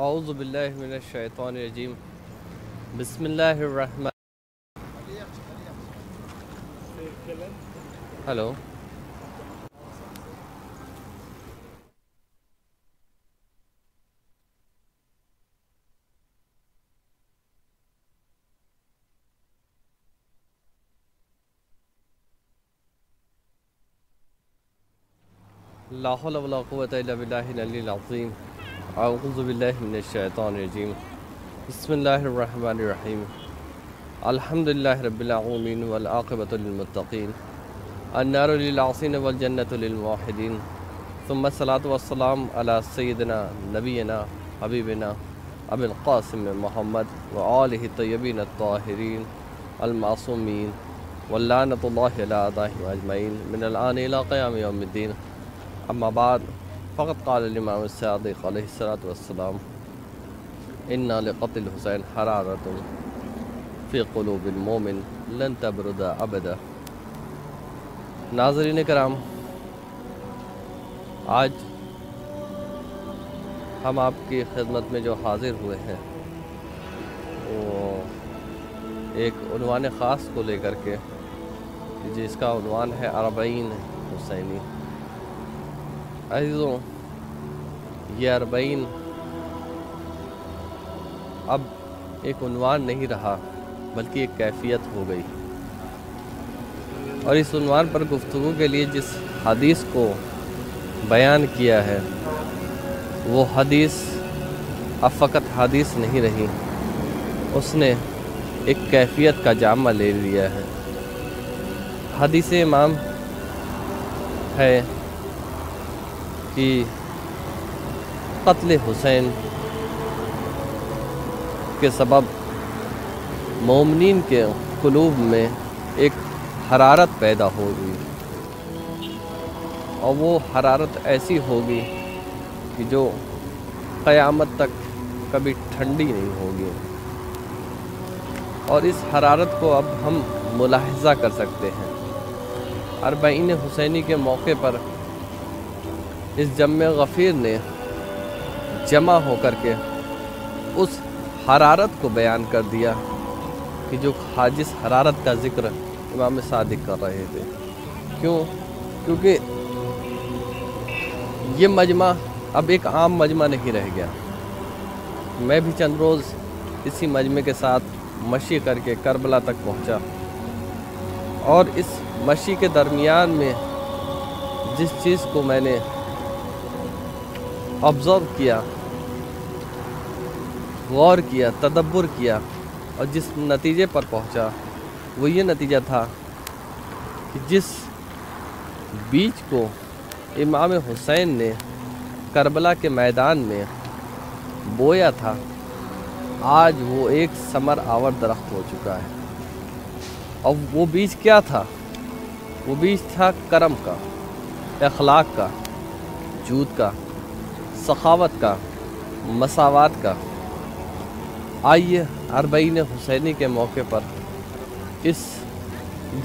اعوذ باللہ من الشیطان الرجیم بسم اللہ الرحمن ہلو لا حول ولا قوة الا باللہ العلی العظیم اعوذ باللہ من الشیطان الرجیم بسم اللہ الرحمن الرحیم الحمدللہ رب العالمین والعاقبۃ للمتقین النار للعاصین والجنۃ للموحدین ثم الصلاة والسلام علی سیدنا نبینا حبیبنا ابی القاسم محمد وآلہ الطیبین الطاہرین المعصومین واللعنۃ اللہ علی اعدائہم اجمعین من الآن الی قیام یوم الدین. اما بعد فقط قال الامام الصادق علیہ الصلاۃ والسلام ان لقتل حسین حرارۃ فی قلوب المومن لن تبرد ابدا. ناظرین کرام، آج ہم آپ کی خدمت میں جو حاضر ہوئے ہیں وہ ایک عنوان خاص کو لے کر کے، جس کا عنوان ہے 40 حسینی. عزیزوں، یہ 40 اب ایک عنوان نہیں رہا بلکہ ایک کیفیت ہو گئی، اور اس عنوان پر گفتگو کے لیے جس حدیث کو بیان کیا ہے وہ حدیث اب فقط حدیث نہیں رہی، اس نے ایک کیفیت کا جامہ لے لیا ہے. حدیث امام ہے کہ قتل حسین کے سبب مومنین کے قلوب میں ایک حرارت پیدا ہوگی، اور وہ حرارت ایسی ہوگی کہ جو قیامت تک کبھی ٹھنڈی نہیں ہوگی. اور اس حرارت کو اب ہم ملاحظہ کر سکتے ہیں. 40 حسینی کے موقع پر اس جمع غفیر نے جمع ہو کر کے اس حرارت کو بیان کر دیا کہ جو جس حرارت کا ذکر امام صادق کر رہے تھے. کیونکہ یہ مجمع اب ایک عام مجمع نہیں رہ گیا. میں بھی چند روز اسی مجمع کے ساتھ مشی کر کے کربلا تک پہنچا، اور اس مشی کے درمیان میں جس چیز کو میں نے آبزرو کیا، غور کیا، تدبر کیا، اور جس نتیجے پر پہنچا وہ یہ نتیجہ تھا کہ جس بیج کو امام حسین نے کربلا کے میدان میں بویا تھا، آج وہ ایک ثمر آور درخت ہو چکا ہے. اور وہ بیج کیا تھا؟ وہ بیج تھا کرم کا، اخلاق کا، جود کا، سخاوت کا، مساوات کا. آئیے 40 حسینی کے موقع پر اس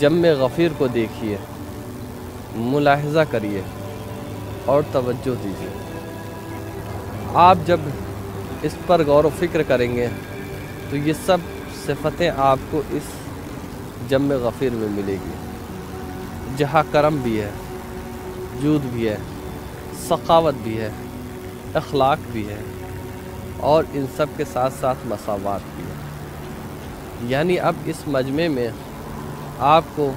جمع غفیر کو دیکھیے، ملاحظہ کریے اور توجہ دیجیے. آپ جب اس پر غور و فکر کریں گے تو یہ سب صفتیں آپ کو اس جمع غفیر میں ملے گی، جہاں کرم بھی ہے، جود بھی ہے، سخاوت بھی ہے، اخلاق بھی ہے، اور ان سب کے ساتھ ساتھ مساوات بھی ہے. یعنی اب اس مجمع میں آپ کو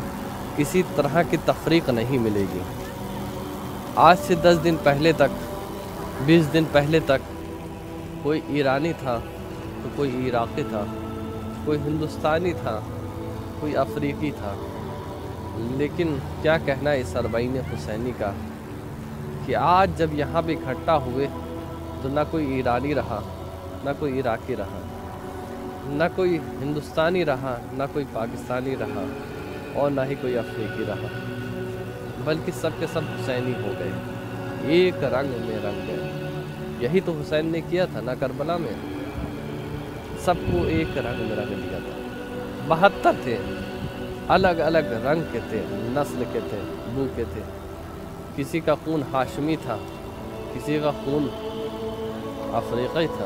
کسی طرح کی تفریق نہیں ملے گی. آج سے 10 دن پہلے تک، 20 دن پہلے تک کوئی ایرانی تھا تو کوئی عراقی تھا، کوئی ہندوستانی تھا، کوئی افریقی تھا. لیکن کیا کہنا اس 40 حسینی کا کہ آج جب یہاں پہ اکٹھا ہوئے تو نہ کوئی ایرانی رہا، نہ کوئی عراقی رہا، نہ کوئی ہندوستانی رہا، نہ کوئی پاکستانی رہا، اور نہ ہی کوئی افریقی رہا، بلکہ سب کے سب حسینی ہو گئے، ایک رنگ میں رنگ گئے. یہی تو حسین نے کیا تھا نا کربلا میں، سب کو ایک رنگ میں رنگ دیا تھا. 72 تھے، الگ الگ رنگ کے تھے، نسل کے تھے، بو کے تھے. کسی کا خون ہاشمی تھا، کسی کا خون افریقی تھا،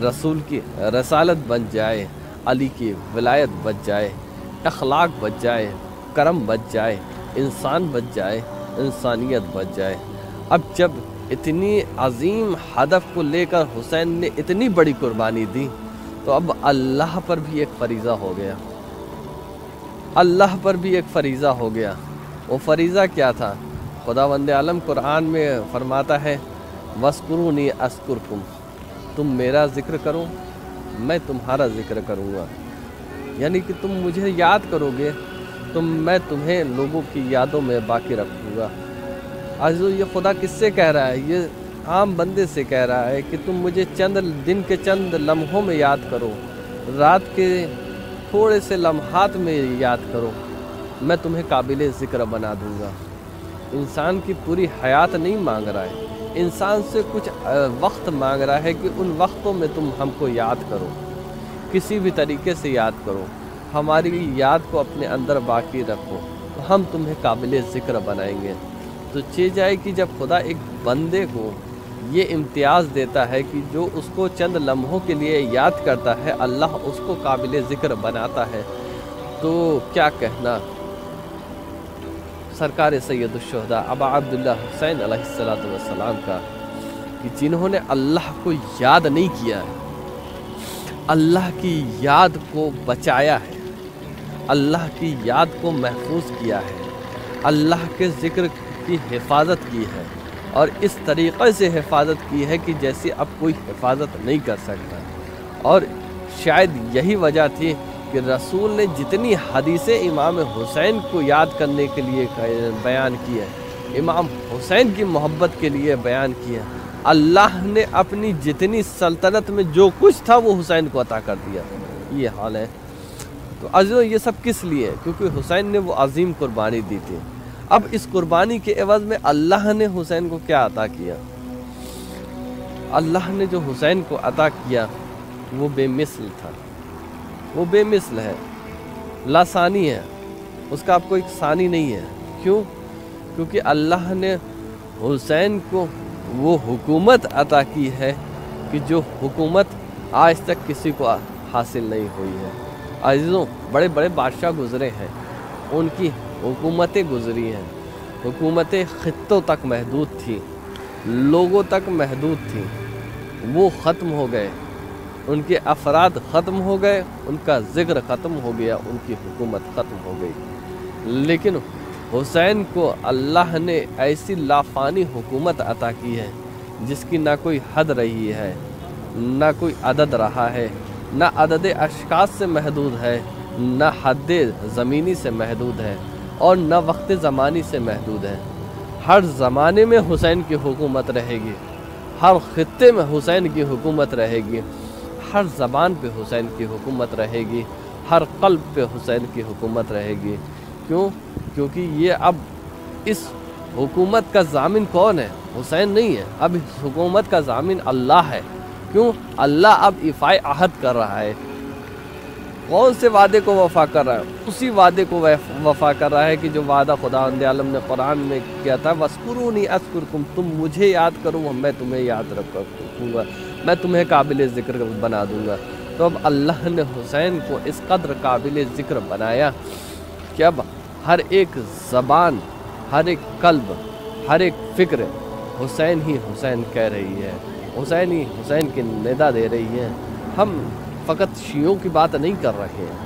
رسول کی رسالت بن جائے، علی کی ولایت بچ جائے، اخلاق بچ جائے، کرم بچ جائے، انسان بچ جائے، انسانیت بچ جائے۔ اب جب اتنی عظیم ہدف کو لے کر حسین نے اتنی بڑی قربانی دی تو اب اللہ پر بھی ایک فریضہ ہو گیا، اللہ پر بھی ایک فریضہ ہو گیا۔ وہ فریضہ کیا تھا؟ خداوند عالم قرآن میں فرماتا ہے وَاذْكُرُونِي أَذْكُرْكُمْ، تم میرا ذکر کرو میں تمہارا ذکر کروں گا، یعنی کہ تم مجھے یاد کرو گے تو میں تمہیں لوگوں کی یادوں میں باقی رکھوں گا۔ عزیزو، یہ خدا کس سے کہہ رہا ہے؟ یہ عام بندے سے کہہ رہا ہے کہ تم مجھے دن کے چند لمحوں میں یاد کرو، رات کے تھوڑے سے لمحات میں یاد کرو، میں تمہیں قابل ذکر بنا دوں گا۔ انسان کی پوری حیات نہیں مانگ رہا ہے، انسان سے کچھ وقت مانگ رہا ہے کہ ان وقتوں میں تم ہم کو یاد کرو، کسی بھی طریقے سے یاد کرو، ہماری یاد کو اپنے اندر باقی رکھو تو ہم تمہیں قابل ذکر بنائیں گے۔ تو چیز ہے کہ جب خدا ایک بندے کو یہ امتیاز دیتا ہے کہ جو اس کو چند لمحوں کے لیے یاد کرتا ہے اللہ اس کو قابل ذکر بناتا ہے، تو کیا کہنا سرکار سید الشہداء ابا عبداللہ حسین علیہ السلام کا، کہ جنہوں نے اللہ کو یاد نہیں کیا ہے، اللہ کی یاد کو بچایا ہے، اللہ کی یاد کو محفوظ کیا ہے، اللہ کے ذکر کی حفاظت کی ہے، اور اس طریقے سے حفاظت کی ہے کہ جیسے اب کوئی حفاظت نہیں کر سکتا۔ اور شاید یہی وجہ تھی کہ رسول نے جتنی حدیثیں امام حسین کو یاد کرنے کے لیے بیان کی ہے، امام حسین کی محبت کے لیے بیان کیا، اللہ نے اپنی جتنی سلطنت میں جو کچھ تھا وہ حسین کو عطا کر دیا۔ یہ حال ہے۔ تو عزیزو، یہ سب کس لیے؟ کیونکہ حسین نے وہ عظیم قربانی دی تھی۔ اب اس قربانی کے عوض میں اللہ نے حسین کو کیا عطا کیا؟ اللہ نے جو حسین کو عطا کیا وہ بے مثل تھا، وہ بے مثل ہے، لا ثانی ہے، اس کا اب کوئی ثانی نہیں ہے۔ کیوں؟ کیونکہ اللہ نے حسین کو وہ حکومت عطا کی ہے کہ جو حکومت آج تک کسی کو حاصل نہیں ہوئی ہے۔ عزیزوں، بڑے بڑے بادشاہ گزرے ہیں، ان کی حکومتیں گزری ہیں، حکومتیں خطوں تک محدود تھیں، لوگوں تک محدود تھیں، وہ ختم ہو گئے، ان کے افراد ختم ہو گئے، ان کا ذکر ختم ہو گیا، ان کی حکومت ختم ہو گئی۔ لیکن حسین کو اللہ نے ایسی لافانی حکومت عطا کی ہے جس کی نہ کوئی حد رہی ہے، نہ کوئی عدد رہا ہے، نہ عدد اشخاص سے محدود ہے، نہ حد زمینی سے محدود ہے، اور نہ وقت زمانی سے محدود ہے۔ ہر زمانے میں حسین کی حکومت رہے گی، ہر خطے میں حسین کی حکومت رہے گی، ہر زبان پہ حسین کی حکومت رہے گی، ہر قلب پہ حسین کی حکومت رہے گی۔ کیوں؟ کیونکہ یہ اب اس حکومت کا ضامن کون ہے؟ حسین نہیں ہے، اب اس حکومت کا ضامن اللہ ہے۔ کیوں؟ اللہ اب ایفائے عہد کر رہا ہے۔ کون سے وعدے کو وفا کر رہا ہے؟ اسی وعدے کو وفا کر رہا ہے کہ جو وعدہ خداوند عالم نے قرآن میں کیا تھا، وَاذْكُرُونِي أَذْكُرْكُمْ، تم مجھے یاد کرو میں تمہیں یاد رکھوں گا، میں تمہیں قابل ذکر بنا دوں گا۔ تو اب اللہ نے حسین کو اس قدر قابل ذکر بنایا کہ اب ہر ایک زبان، ہر ایک قلب، ہر ایک فکر حسین ہی حسین کہہ رہی ہے، حسین ہی حسین کی ندا دے رہی ہے۔ ہم فقط شیعوں کی بات نہیں کر رہے ہیں،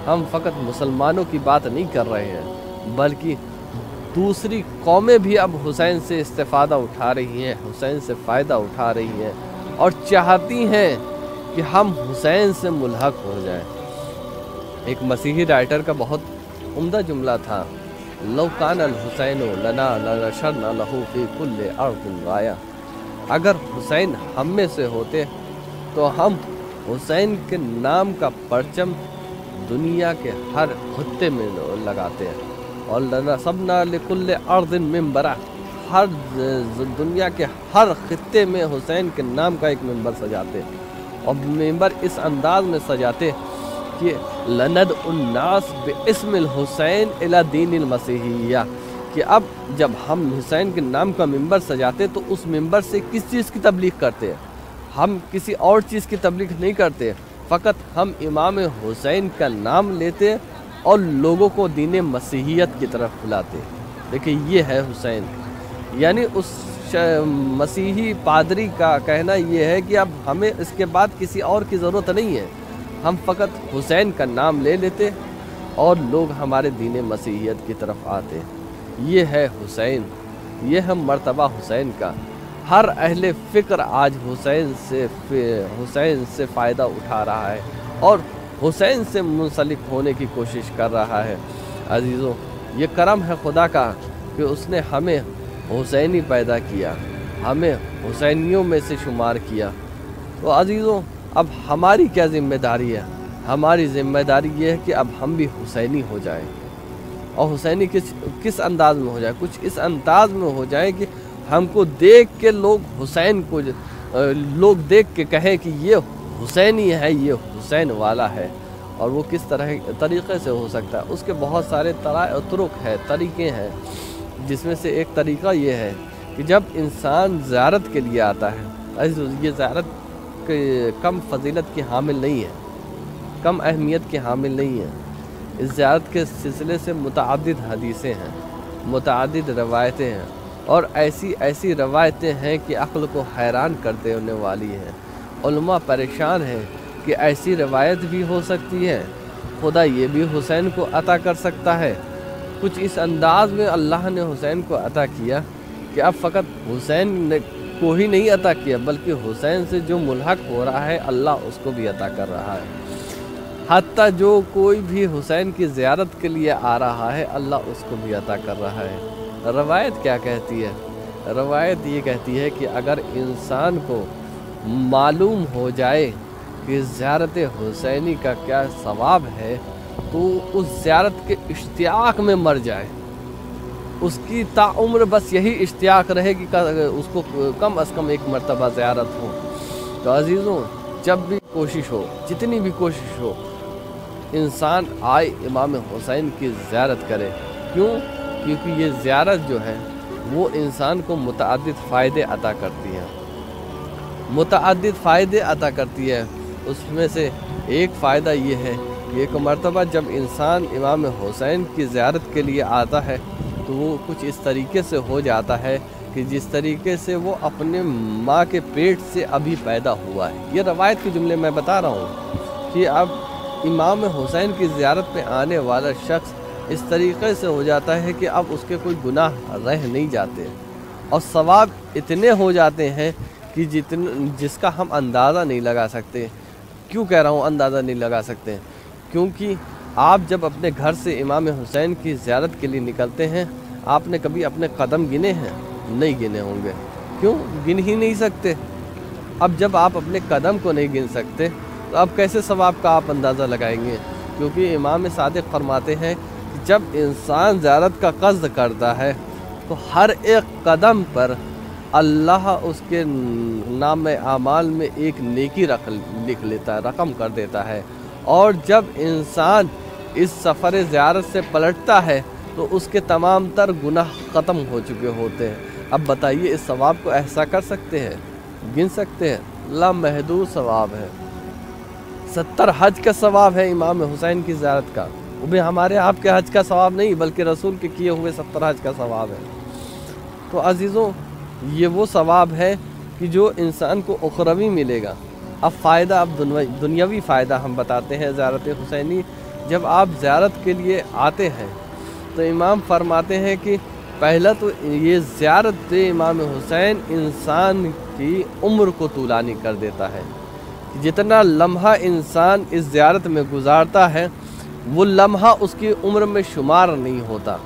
ہم فقط مسلمانوں کی بات نہیں کر رہے ہیں، بلکہ دوسری قومیں بھی اب حسین سے استفادہ اٹھا رہی ہیں، حسین سے فائدہ اٹھا رہی ہیں، اور چاہتی ہیں کہ ہم حسین سے ملحق ہو جائیں۔ ایک مسیحی رائٹر کا بہت عمدہ جملہ تھا، لو کان الحسین لنا لنشرنا لہ فی کل ارض رایا، اگر حسین ہم میں سے ہوتے تو ہم حسین کے نام کا پرچم دنیا کے ہر خطے میں لگاتے ہیں، اور لنصبنا لکل ارض منبرا، ہر دنیا کے ہر خطے میں حسین کے نام کا ایک منبر سجاتے، اور منبر اس انداز میں سجاتے کہ لندعو الناس باسم الحسین الی دین المسیحیہ، کہ اب جب ہم حسین کے نام کا منبر سجاتے تو اس منبر سے کس چیز کی تبلیغ کرتے ہیں؟ ہم کسی اور چیز کی تبلیغ نہیں کرتے، فقط ہم امام حسین کا نام لیتے اور لوگوں کو دین مسیحیت کی طرف بلاتے۔ دیکھیں یہ ہے حسین، یعنی اس مسیحی پادری کا کہنا یہ ہے کہ اب ہمیں اس کے بعد کسی اور کی ضرورت نہیں ہے، ہم فقط حسین کا نام لے لیتے اور لوگ ہمارے دین مسیحیت کی طرف آتے۔ یہ ہے حسین، یہ ہے مرتبہ حسین کا۔ ہر اہل فکر آج حسین سے فائدہ اٹھا رہا ہے اور حسین سے منسلک ہونے کی کوشش کر رہا ہے۔ عزیزوں، یہ کرم ہے خدا کا کہ اس نے ہمیں حسینی پیدا کیا، ہمیں حسینیوں میں سے شمار کیا۔ تو عزیزوں، اب ہماری کیا ذمہ داری ہے؟ ہماری ذمہ داری یہ ہے کہ اب ہم بھی حسینی ہو جائیں، اور حسینی کس انداز میں ہو جائے؟ کچھ اس انداز میں ہو جائے کہ ہم کو دیکھ کے لوگ دیکھ کے کہیں کہ یہ حسینی ہے، یہ حسین والا ہے۔ اور وہ کس طریقے سے ہو سکتا ہے؟ اس کے بہت سارے طرق ہے، طریقے ہیں، جس میں سے ایک طریقہ یہ ہے کہ جب انسان زیارت کے لیے آتا ہے، یہ زیارت کم فضیلت کی حامل نہیں ہے، کم اہمیت کی حامل نہیں ہے۔ اس زیارت کے سلسلے سے متعدد حدیثیں ہیں، متعدد روایتیں ہیں، اور ایسی روایتیں ہیں کہ عقل کو حیران کرتے ہونے والی ہیں۔ علماء پریشان ہیں کہ ایسی روایت بھی ہو سکتی ہے، خدا یہ بھی حسین کو عطا کر سکتا ہے۔ کچھ اس انداز میں اللہ نے حسین کو عطا کیا کہ اب فقط حسین کو ہی نہیں عطا کیا، بلکہ حسین سے جو ملحق ہو رہا ہے اللہ اس کو بھی عطا کر رہا ہے۔ حتیٰ جو کوئی بھی حسین کی زیارت کے لیے آ رہا ہے اللہ اس کو بھی عطا کر رہا ہے۔ روایت کیا کہتی ہے؟ روایت یہ کہتی ہے کہ اگر انسان کو معلوم ہو جائے کہ زیارت حسینی کا کیا ثواب ہے تو اس زیارت کے اشتیاق میں مر جائے، اس کی تعمر بس یہی اشتیاق رہے کہ اس کو کم از کم ایک مرتبہ زیارت ہو۔ تو عزیزوں، جب بھی کوشش ہو، جتنی بھی کوشش ہو، انسان آئے امام حسین کی زیارت کرے۔ کیوں؟ کیونکہ یہ زیارت جو ہے وہ انسان کو متعدد فائدے عطا کرتی ہے، متعدد فائدے عطا کرتی ہے۔ اس میں سے ایک فائدہ یہ ہے کہ ایک مرتبہ جب انسان امام حسین کی زیارت کے لیے آتا ہے تو وہ کچھ اس طریقے سے ہو جاتا ہے کہ جس طریقے سے وہ اپنے ماں کے پیٹ سے ابھی پیدا ہوا ہے۔ یہ روایت کے جملے میں بتا رہا ہوں کہ اب امام حسین کی زیارت پہ آنے والا شخص اس طریقے سے ہو جاتا ہے کہ اب اس کے کوئی گناہ رہ نہیں جاتے اور ثواب اتنے ہو جاتے ہیں کہ جس کا ہم اندازہ نہیں لگا سکتے۔ کیوں کہہ رہا ہوں اندازہ نہیں لگا سکتے؟ کیونکہ آپ جب اپنے گھر سے امام حسین کی زیارت کے لیے نکلتے ہیں، آپ نے کبھی اپنے قدم گنے ہیں؟ نہیں گنے ہوں گے۔ کیوں؟ گن ہی نہیں سکتے۔ اب جب آپ اپنے قدم کو نہیں گن سکتے تو اب کیسے ثواب کا آپ اندازہ لگائیں گے؟ کیونکہ امام صادق فرماتے ہیں کہ جب انسان زیارت کا قصد کرتا ہے تو ہر ایک قدم پر اللہ اس کے نام اعمال میں ایک نیکی لکھ لیتا ہے، رقم کر دیتا ہے، اور جب انسان اس سفر زیارت سے پلٹتا ہے تو اس کے تمام تر گناہ ختم ہو چکے ہوتے ہیں۔ اب بتائیے اس ثواب کو احصا کر سکتے ہیں؟ گن سکتے ہیں؟ لامحدود ثواب ہے۔ 70 حج کا ثواب ہے امام حسین کی زیارت کا، وہ بھی ہمارے آپ کے حج کا ثواب نہیں بلکہ رسول کے کیے ہوئے 70 حج کا ثواب ہے۔ تو عزیزوں، یہ وہ ثواب ہے کہ جو انسان کو اخروی ملے گا۔ اب فائدہ، اب دنیاوی فائدہ ہم بتاتے ہیں زیارت حسینی۔ جب آپ زیارت کے لیے آتے ہیں تو امام فرماتے ہیں کہ پہلا تو یہ زیارت امام حسین انسان کی عمر کو طولانی کر دیتا ہے۔ جتنا لمحہ انسان اس زیارت میں گزارتا ہے وہ لمحہ اس کی عمر میں شمار نہیں ہوتا،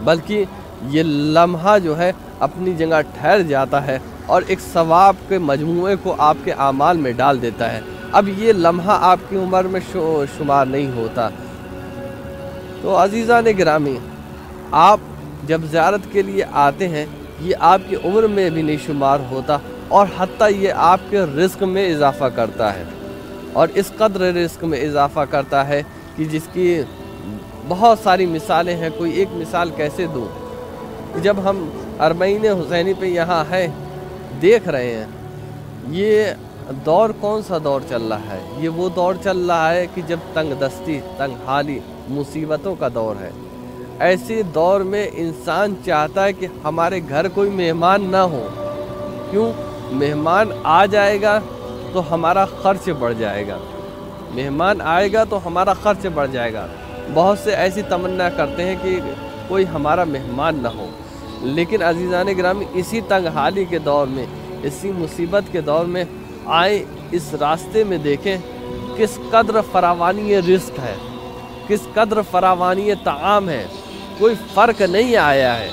بلکہ یہ لمحہ جو ہے اپنی جگہ ٹھہر جاتا ہے اور ایک ثواب کے مجموعے کو آپ کے اعمال میں ڈال دیتا ہے۔ اب یہ لمحہ آپ کی عمر میں شمار نہیں ہوتا۔ تو عزیزان گرامی، آپ جب زیارت کے لیے آتے ہیں یہ آپ کی عمر میں بھی نہیں شمار ہوتا، اور حتیٰ یہ آپ کے رزق میں اضافہ کرتا ہے، اور اس قدر رزق میں اضافہ کرتا ہے کہ جس کی بہت ساری مثالیں ہیں۔ کوئی ایک مثال کیسے دوں؟ جب ہم اربعین حسینی پہ یہاں ہیں، دیکھ رہے ہیں، یہ دور کون سا دور چل رہا ہے؟ یہ وہ دور چل رہا ہے کہ جب تنگ دستی، تنگ حالی، مصیبتوں کا دور ہے۔ ایسے دور میں انسان چاہتا ہے کہ ہمارے گھر کوئی مہمان نہ ہو۔ کیوں؟ مہمان آ جائے گا تو ہمارا خرچ بڑھ جائے گا، مہمان آئے گا تو ہمارا خرچ بڑھ جائے گا۔ بہت سے ایسی تمنا کرتے ہیں کہ کوئی ہمارا مہمان نہ ہو، لیکن عزیزان گرامی اسی تنگ حالی کے دور میں، اسی مصیبت کے دور میں آئیں اس راستے میں دیکھیں کس قدر فراوانی رزق ہے، کس قدر فراوانی طعام ہے۔ کوئی فرق نہیں آیا ہے۔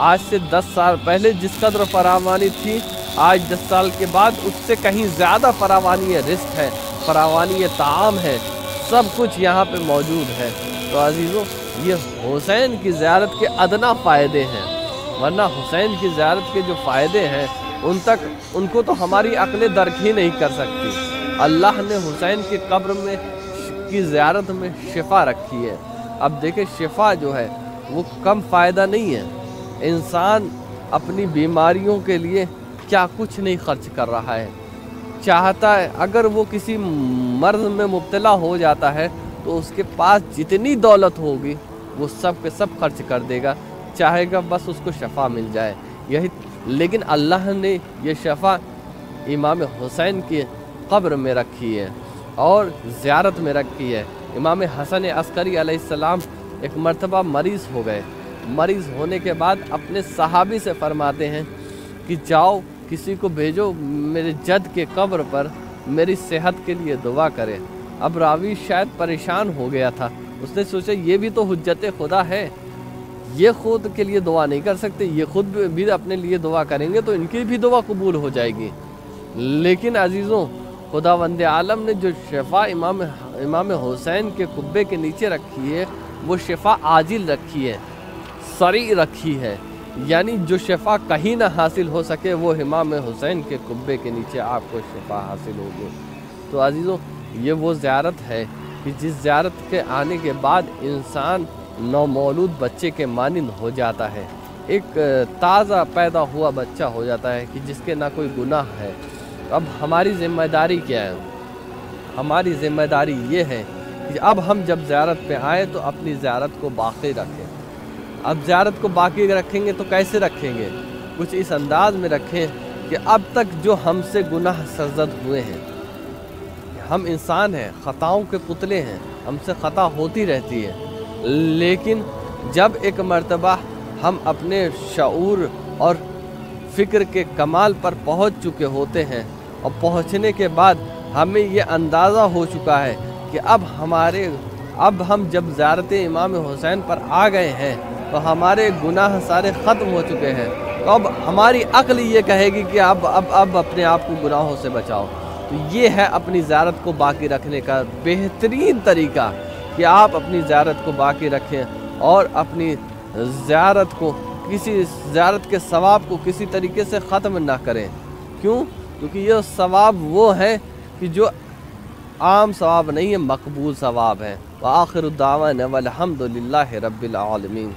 آج سے 10 سال پہلے جس قدر فراوانی تھی، آج 10 سال کے بعد اس سے کہیں زیادہ فراوانی رزق ہے، فراوانی طعام ہے، سب کچھ یہاں پہ موجود ہے۔ تو عزیزوں، یہ حسین کی زیارت کے ادنا فائدے ہیں، ورنہ حسین کی زیارت کے جو فائدے ہیں ان کو تو ہماری عقلیں درک ہی نہیں کر سکتی۔ اللہ نے حسین کی قبر میں کی زیارت میں شفا رکھی ہے۔ اب دیکھیں شفا جو ہے وہ کم فائدہ نہیں ہے۔ انسان اپنی بیماریوں کے لیے کیا کچھ نہیں خرچ کر رہا ہے، چاہتا ہے اگر وہ کسی مرض میں مبتلا ہو جاتا ہے تو اس کے پاس جتنی دولت ہوگی وہ سب کے سب خرچ کر دے گا، چاہے گا بس اس کو شفا مل جائے یہی۔ لیکن اللہ نے یہ شفا امام حسین کی قبر میں رکھی ہے اور زیارت میں رکھی ہے۔ امام حسن عسکری علیہ السلام ایک مرتبہ مریض ہو گئے، مریض ہونے کے بعد اپنے صحابی سے فرماتے ہیں کہ جاؤ کسی کو بھیجو میرے جد کے قبر پر میری صحت کے لیے دعا کرے۔ اب راوی شاید پریشان ہو گیا تھا، اس نے سوچا یہ بھی تو حجت خدا ہے، یہ خود کے لیے دعا نہیں کر سکتے، یہ خود بھی اپنے لیے دعا کریں گے تو ان کی بھی دعا قبول ہو جائے گی۔ لیکن عزیزوں، خداوند عالم نے جو شفا امام حسین کے قبے کے نیچے رکھی ہے وہ شفا عاجل رکھی ہے، سریع رکھی ہے، یعنی جو شفا کہیں نہ حاصل ہو سکے وہ امام حسین کے قبے کے نیچے آپ کو شفا حاصل ہوگی۔ تو عزیزوں، یہ وہ زیارت ہے کہ جس زیارت کے آنے کے بعد انسان نومولود بچے کے مانند ہو جاتا ہے، ایک تازہ پیدا ہوا بچہ ہو جاتا ہے کہ جس کے نہ کوئی گناہ ہے۔ اب ہماری ذمہ داری کیا ہے؟ ہماری ذمہ داری یہ ہے کہ اب ہم جب زیارت پہ آئیں تو اپنی زیارت کو باقی رکھیں۔ اب زیارت کو باقی رکھیں گے تو کیسے رکھیں گے؟ کچھ اس انداز میں رکھیں کہ اب تک جو ہم سے گناہ سرزد ہوئے ہیں، ہم انسان ہیں، خطاؤں کے پتلے ہیں، ہم سے خطا ہوتی رہتی ہے، لیکن جب ایک مرتبہ ہم اپنے شعور اور فکر کے کمال پر پہنچ چکے ہوتے ہیں اور پہنچنے کے بعد ہمیں یہ اندازہ ہو چکا ہے کہ اب ہم جب زیارت امام حسین پر آ گئے ہیں تو ہمارے گناہ سارے ختم ہو چکے ہیں، تو اب ہماری عقل یہ کہے گی کہ اب اپنے آپ کو گناہوں سے بچاؤ۔ تو یہ ہے اپنی زیارت کو باقی رکھنے کا بہترین طریقہ کہ آپ اپنی زیارت کو باقی رکھیں اور اپنی زیارت کے ثواب کو کسی طریقے سے ختم نہ کریں۔ کیوں؟ کیونکہ یہ ثواب وہ ہے کہ جو عام ثواب نہیں ہے، مقبول ثواب ہے۔ وآخر الدعوانا والحمد للہ رب العالمین۔